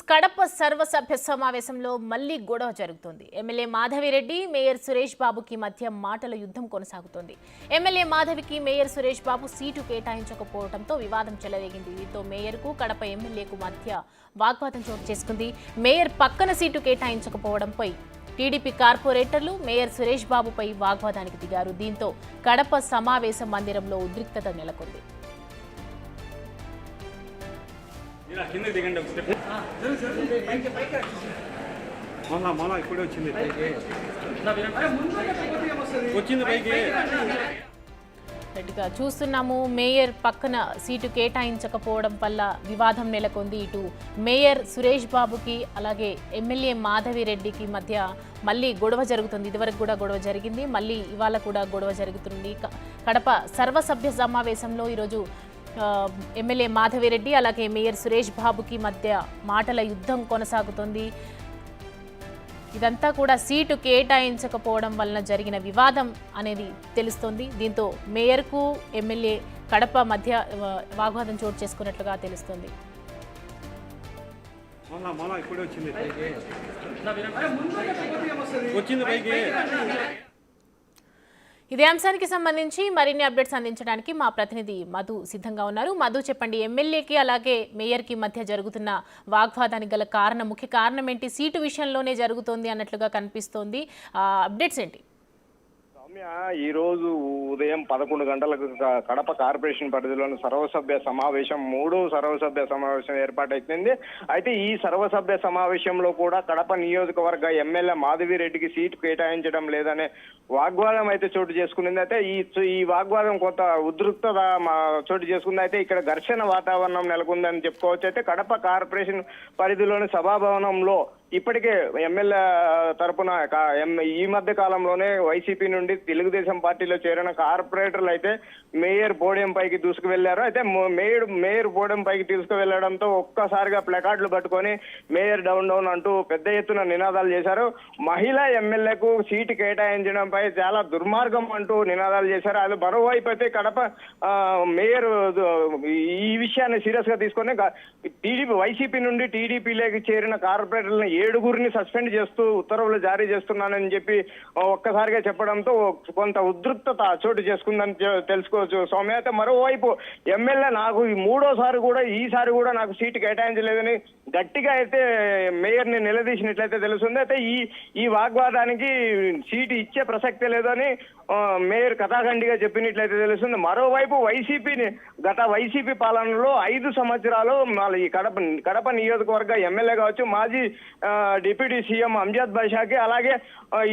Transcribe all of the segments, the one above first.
కడప సర్వసభ్య సమావేశంలో మళ్లీ గొడవ జరుగుతోంది. ఎమ్మెల్యే మాధవిరెడ్డి, మేయర్ సురేష్ బాబుకి మధ్య మాటల యుద్ధం కొనసాగుతోంది. MLA మాధవికి mayor Suresh Babu seat కేటాయించకపోవడంతో వివాదం చెలరేగింది. దీంతో మేయర్కు కడప ఎమ్మెల్యేకు మధ్య వాగ్వాదం చోటు చేసుకుంది. మేయర్ పక్కన సీటు కేటాయించకపోవడంపై టీడీపీ కార్పొరేటర్లు మేయర్ సురేష్ బాబుపై వాగ్వాదానికి దిగారు. దీంతో కడప సమావేశ మందిరంలో ఉద్రిక్తత నెలకొంది. చూస్తున్నాము, మేయర్ పక్కన సీటు కేటాయించకపోవడం వల్ల వివాదం నెలకొంది. ఇటు మేయర్ సురేష్ బాబుకి అలాగే ఎమ్మెల్యే మాధవిరెడ్డికి మధ్య మళ్ళీ గొడవ జరుగుతుంది. ఇదివరకు కూడా గొడవ జరిగింది, మళ్ళీ ఇవాళ కూడా గొడవ జరుగుతుంది. కడప సర్వసభ్య సమావేశంలో ఈరోజు ఎమ్మెల్యే మాధవిరెడ్డి అలాగే మేయర్ సురేష్ బాబుకి మధ్య మాటల యుద్ధం కొనసాగుతోంది. ఇదంతా కూడా సీటు కేటాయించకపోవడం వలన జరిగిన వివాదం అనేది తెలుస్తోంది. దీంతో మేయర్కు ఎమ్మెల్యే కడప మధ్య వాగ్వాదం చోటు చేసుకున్నట్లుగా తెలుస్తోంది. ఇదే అంశానికి సంబంధించి మరిన్ని అప్డేట్స్ అందించడానికి మా ప్రతినిధి మధు సిద్ధంగా ఉన్నారు. మధు, చెప్పండి, ఎమ్మెల్యేకి అలాగే మేయర్కి మధ్య జరుగుతున్న వాగ్వాదానికి గల కారణం, ముఖ్య కారణం ఏంటి? సీటు విషయంలోనే జరుగుతోంది అన్నట్లుగా కనిపిస్తోంది. అప్డేట్స్ ఏంటి? ఈ రోజు ఉదయం 11 గంటలకు కడప కార్పొరేషన్ పరిధిలోని సర్వసభ్య సమావేశం, మూడో సర్వసభ్య సమావేశం ఏర్పాటైంది. అయితే ఈ సర్వసభ్య సమావేశంలో కూడా కడప నియోజకవర్గ ఎమ్మెల్యే మాధవిరెడ్డికి సీటు కేటాయించడం లేదనే వాగ్వాదం అయితే చోటు చేసుకునింది. అయితే ఈ వాగ్వాదం కొంత ఉద్రిక్తత చోటు చేసుకుంది. అయితే ఇక్కడ ఘర్షణ వాతావరణం నెలకొందని చెప్పుకోవచ్చు. అయితే కడప కార్పొరేషన్ పరిధిలోని సభాభవనంలో ఇప్పటికే ఎమ్మెల్యే తరపున ఈ మధ్య కాలంలోనే వైసీపీ నుండి తెలుగుదేశం పార్టీలో చేరిన కార్పొరేటర్లు అయితే మేయర్ పోడియం పైకి దూసుకువెళ్లారు. అయితే మేయర్ పోడియం పైకి తీసుకువెళ్లడంతో ఒక్కసారిగా ప్లకార్డులు పట్టుకొని మేయర్ డౌన్ డౌన్ అంటూ పెద్ద ఎత్తున నినాదాలు చేశారు. మహిళా ఎమ్మెల్యేకు సీటు కేటాయించడంపై చాలా దుర్మార్గం అంటూ నినాదాలు చేశారు. అది మరోవైపు అయితే కడప మేయర్ ఈ విషయాన్ని సీరియస్ గా తీసుకొని వైసీపీ నుండి టీడీపీలోకి చేరిన కార్పొరేటర్లను 7గురిని సస్పెండ్ చేస్తూ ఉత్తర్వులు జారీ చేస్తున్నానని చెప్పి ఒక్కసారిగా చెప్పడంతో కొంత ఉద్రిక్తత చోటు చేసుకుందని తెలుసుకోవచ్చు సౌమ్య. అయితే మరోవైపు ఎమ్మెల్యే నాకు మూడోసారి కూడా ఈసారి కూడా నాకు సీటు కేటాయించలేదని గట్టిగా అయితే మేయర్ ని నిలదీసినట్లయితే తెలుస్తుంది. అయితే ఈ వాగ్వాదానికి సీటు ఇచ్చే ప్రసక్తే లేదని మేయర్ కథాఖండిగా చెప్పినట్లయితే తెలుస్తుంది. మరోవైపు గత వైసీపీ పాలనలో 5 సంవత్సరాలు ఈ కడప నియోజకవర్గ ఎమ్మెల్యే కావచ్చు, మాజీ డిప్యూటీ సీఎం అంజద్ బాషాకి అలాగే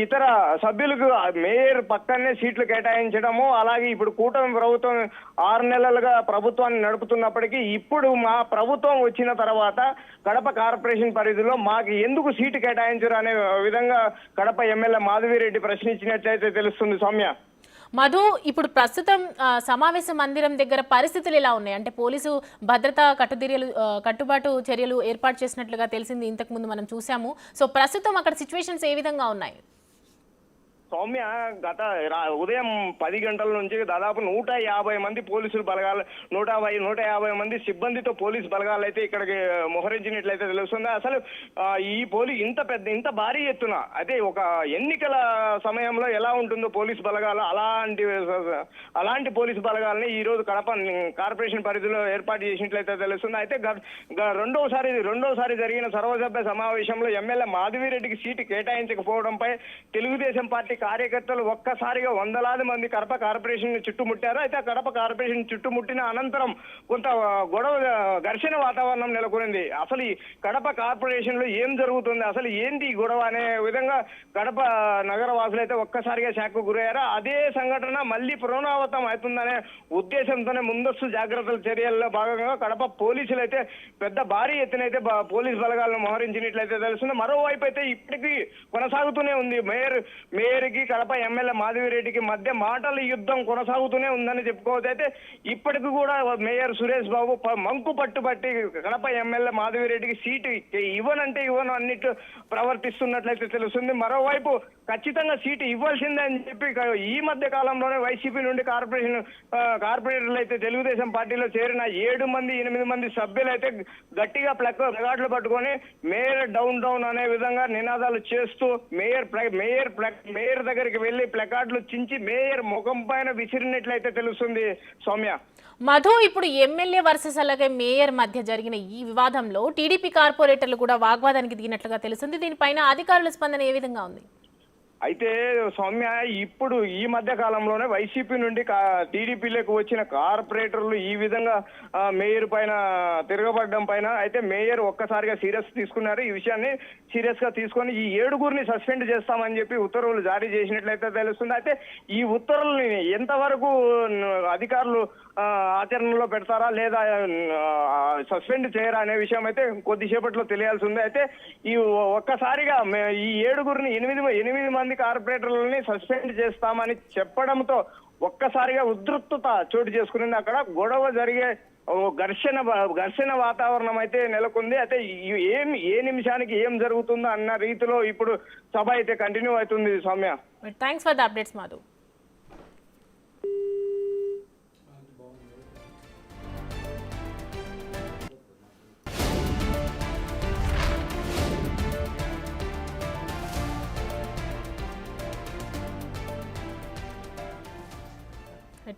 ఇతర సభ్యులకు మేయర్ పక్కనే సీట్లు కేటాయించడము, అలాగే ఇప్పుడు కూటమి ప్రభుత్వం 6 నెలలుగా ప్రభుత్వాన్ని నడుపుతున్నప్పటికీ ఇప్పుడు మా ప్రభుత్వం వచ్చిన తర్వాత కడప కార్పొరేషన్ పరిధిలో మాకు ఎందుకు సీటు కేటాయించరు అనే విధంగా కడప ఎమ్మెల్యే మాధవిరెడ్డి ప్రశ్నించినట్లయితే తెలుస్తుంది సౌమ్య. మధు, ఇప్పుడు ప్రస్తుతం సమావేశ మందిరం దగ్గర పరిస్థితులు ఎలా ఉన్నాయి? అంటే పోలీసు భద్రతా కట్టుబాటు చర్యలు ఏర్పాటు చేసినట్లుగా తెలిసింది, ఇంతకు ముందు మనం చూసాము. సో ప్రస్తుతం అక్కడ సిచ్యువేషన్స్ ఏ విధంగా ఉన్నాయి? సౌమ్య, గత ఉదయం 10 గంటల నుంచి దాదాపు 150 మంది పోలీసులు బలగాలు 150 మంది సిబ్బందితో పోలీసు బలగాలు అయితే ఇక్కడికి మోహరించినట్లయితే తెలుస్తుంది. అసలు ఇంత భారీ ఎత్తున అయితే ఒక ఎన్నికల సమయంలో ఎలా ఉంటుందో పోలీసు బలగాలు అలాంటి పోలీసు బలగాలని ఈ రోజు కడప కార్పొరేషన్ పరిధిలో ఏర్పాటు చేసినట్లయితే తెలుస్తుంది. అయితే రెండోసారి జరిగిన సర్వసభ్య సమావేశంలో ఎమ్మెల్యే మాధవిరెడ్డికి సీటు కేటాయించకపోవడంపై తెలుగుదేశం పార్టీ కార్యకర్తలు ఒక్కసారిగా వందలాది మంది కడప కార్పొరేషన్ చుట్టుముట్టారు. అయితే కడప కార్పొరేషన్ చుట్టుముట్టిన అనంతరం కొంత ఘర్షణ వాతావరణం నెలకొనింది. అసలు ఈ కడప కార్పొరేషన్ లో ఏం జరుగుతుంది, అసలు ఏంటి గొడవ అనే విధంగా కడప నగర వాసులు అయితే ఒక్కసారిగా షాక్కు గురయ్యారు. అదే సంఘటన మళ్ళీ పునరావృతం అవుతుందనే ఉద్దేశంతోనే ముందస్తు జాగ్రత్తల చర్యల్లో భాగంగా కడప పోలీసులు అయితే పెద్ద భారీ ఎత్తున అయితే పోలీస్ బలగాలను మోహరించినట్లయితే తెలుస్తుంది. మరోవైపు అయితే ఇప్పటికీ కొనసాగుతూనే ఉంది. మేయర్ కడప ఎమ్మెల్యే మాధవిరెడ్డికి మధ్య మాటల యుద్ధం కొనసాగుతూనే ఉందని చెప్పుకోవచ్చు. అయితే ఇప్పటికి కూడా మేయర్ సురేష్ బాబు మంకు పట్టుబట్టి కడప ఎమ్మెల్యే మాధవిరెడ్డికి సీటు ఇవ్వను అన్నట్టు ప్రవర్తిస్తున్నట్లయితే తెలుస్తుంది. మరోవైపు ఖచ్చితంగా సీటు ఇవ్వాల్సిందే అని చెప్పి ఈ మధ్య కాలంలోనే వైసీపీ నుండి కార్పొరేటర్లు అయితే తెలుగుదేశం పార్టీలో చేరిన 8 మంది సభ్యులు అయితే గట్టిగా ప్లగార్డులు పట్టుకొని మేయర్ డౌన్ డౌన్ అనే విధంగా నినాదాలు చేస్తూ మేయర్ దగ్గరికి వెళ్లి ప్లకార్డులు చించి మేయర్ ముఖం పైన విసిరినట్లయితే తెలుస్తుంది సౌమ్య. మధు, ఇప్పుడు ఎమ్మెల్యే వర్సెస్ అలాగే మేయర్ మధ్య జరిగిన ఈ వివాదంలో టీడీపీ కార్పొరేటర్లు కూడా వాగ్వాదానికి దిగినట్లుగా తెలుస్తుంది. దీనిపైన అధికారుల స్పందన ఏ విధంగా ఉంది? అయితే సౌమ్య, ఇప్పుడు ఈ మధ్య కాలంలోనే వైసీపీ నుండి టీడీపీలోకి వచ్చిన కార్పొరేటర్లు ఈ విధంగా మేయర్ పైన తిరగబడడం పైన అయితే మేయర్ ఒక్కసారిగా సీరియస్ తీసుకున్నారు. ఈ విషయాన్ని సీరియస్ గా తీసుకొని ఈ 7గురిని సస్పెండ్ చేస్తామని చెప్పి ఉత్తర్వులు జారీ చేసినట్లయితే తెలుస్తుంది. అయితే ఈ ఉత్తర్వుల్ని ఎంతవరకు అధికారులు ఆచరణలో పెడతారా లేదా సస్పెండ్ చేయరా అనే విషయం అయితే కొద్దిసేపట్లో తెలియాల్సి ఉంది. అయితే ఈ ఒక్కసారిగా ఈ 7గురిని 8 మంది కార్పొరేటర్లని సస్పెండ్ చేస్తామని చెప్పడంతో ఒక్కసారిగా ఉద్రిక్తత చోటు చేసుకునింది. అక్కడ గొడవ జరిగే ఘర్షణ వాతావరణం అయితే నెలకొంది. అయితే ఏ నిమిషానికి ఏం జరుగుతుందో అన్న రీతిలో ఇప్పుడు సభ అయితే కంటిన్యూ అవుతుంది Soumya. Thanks for the updates Madhu.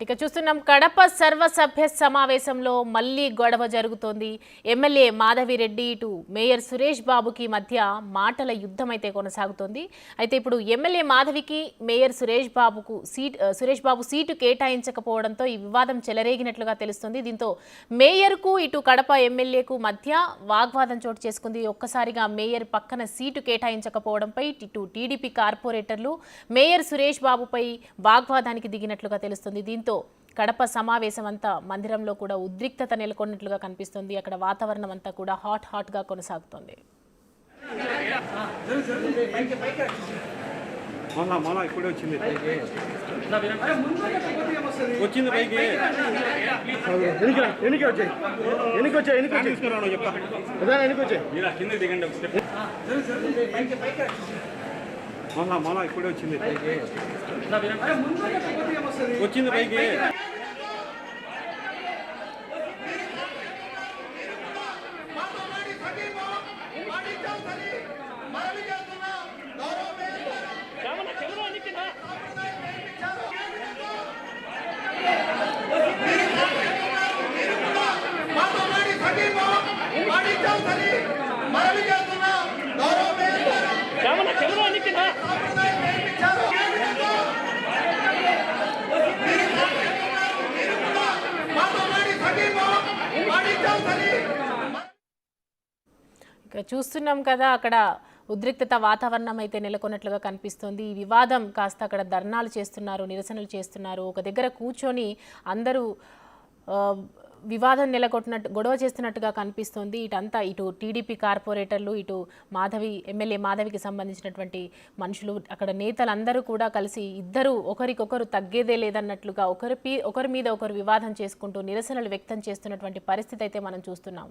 ఇక చూస్తున్నాం, కడప సర్వసభ్య సమావేశంలో మళ్లీ గొడవ జరుగుతోంది. ఎమ్మెల్యే మాధవిరెడ్డి ఇటు మేయర్ సురేష్ బాబుకి మధ్య మాటల యుద్ధం అయితే కొనసాగుతోంది. అయితే ఇప్పుడు MLA మాధవికి mayor Suresh Babu seat కేటాయించకపోవడంతో ఈ వివాదం చెలరేగినట్లుగా తెలుస్తుంది. దీంతో మేయర్కు ఇటు కడప ఎమ్మెల్యేకు మధ్య వాగ్వాదం చోటు చేసుకుంది. ఒక్కసారిగా మేయర్ పక్కన సీటు కేటాయించకపోవడంపై ఇటు టీడీపీ కార్పొరేటర్లు మేయర్ సురేష్ బాబుపై వాగ్వాదానికి దిగినట్లుగా తెలుస్తుంది. దీంతో కడప సమావేశం అంతా మందిరంలో కూడా ఉద్రిక్తత నెలకొన్నట్లుగా కనిపిస్తుంది. అక్కడ వాతావరణం అంతా కూడా హాట్ గా కొనసాగుతుంది. ఇప్పుడే వచ్చింది పైకి కింద దిగండి ఇప్పుడే వచ్చింది పైకి చూస్తున్నాం కదా, అక్కడ ఉద్రిక్తత వాతావరణం అయితే నెలకొన్నట్లుగా కనిపిస్తుంది. ఈ వివాదం కాస్త అక్కడ ధర్నాలు చేస్తున్నారు, నిరసనలు చేస్తున్నారు. ఒక దగ్గర కూర్చొని అందరూ వివాదం గొడవ చేస్తున్నట్టుగా కనిపిస్తుంది. ఇటు టీడీపీ కార్పొరేటర్లు, ఇటు ఎమ్మెల్యే మాధవికి సంబంధించినటువంటి మనుషులు, అక్కడ నేతలందరూ కూడా కలిసి ఇద్దరు ఒకరికొకరు తగ్గేదే లేదన్నట్లుగా ఒకరి మీద ఒకరు వివాదం చేసుకుంటూ నిరసనలు వ్యక్తం చేస్తున్నటువంటి పరిస్థితి అయితే మనం చూస్తున్నాం.